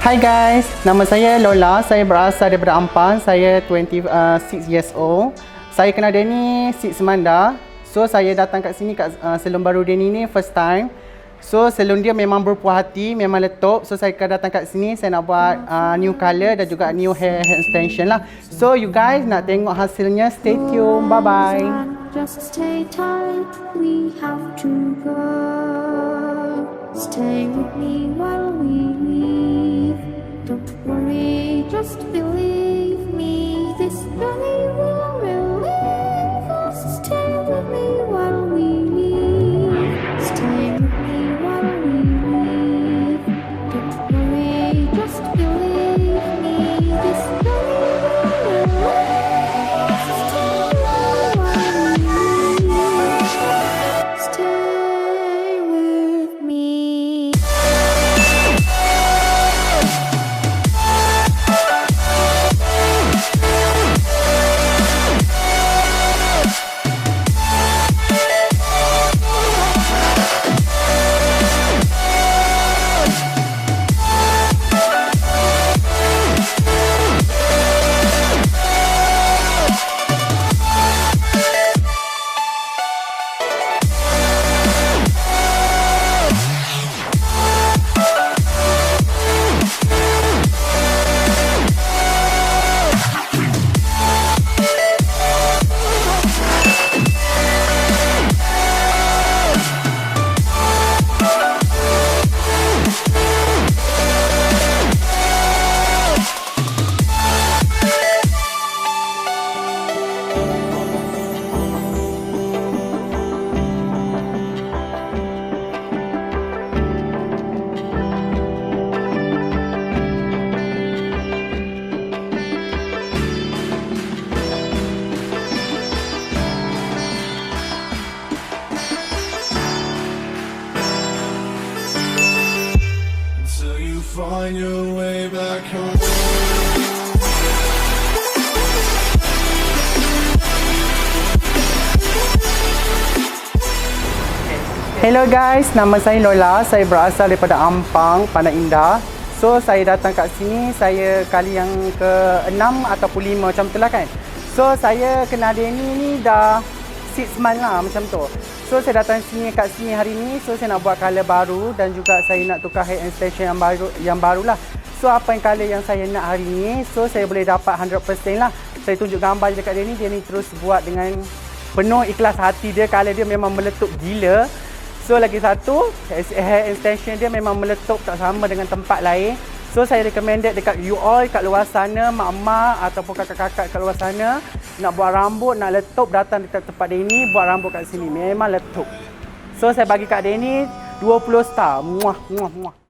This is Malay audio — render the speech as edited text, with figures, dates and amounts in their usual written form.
Hi guys, nama saya Lola. Saya berasal daripada Ampang. Saya 26 years old. Saya kenal Denny 6 Manda. So saya datang kat sini kat salon baru Denny ni first time. So salon dia memang berpuas hati, memang letup. So saya datang kat sini, saya nak buat new color dan juga new hair extension lah. So you guys nak tengok hasilnya, stay tune. Bye bye. Just stay tight, we have to go. Stay with me while we leave. Don't worry, just believe me. This journey will relieve us. Stay with me while we leave. Stay with me while we leave. Don't worry, just believe me. This journey will relieve us. Stay while we leave. Stay with me. Until you find your way back home. Hello guys, nama saya Lola. Saya berasal daripada Ampang, Pandai Indah. So saya datang kat sini, saya kali yang ke-6 ataupun 5 macam tu lah kan. So saya kenal Denny ni dah 6 month lah macam tu. So saya datang sini kat sini hari ni, so saya nak buat colour baru dan juga saya nak tukar hair extension yang baru lah. So apa yang colour yang saya nak hari ni, so saya boleh dapat 100% lah. Saya tunjuk gambar je dekat Denny, Denny terus buat dengan penuh ikhlas hati dia. Colour dia memang meletup gila. So lagi satu, hair extension dia memang meletup, tak sama dengan tempat lain. So saya recommended dekat Uollss kat luar sana, mak-mak ataupun kakak-kakak kat luar sana nak buat rambut, nak letup, datang dekat tempat Denny, buat rambut kat sini. Memang letup. So saya bagi kat Denny 20 star. Muah, muah, muah.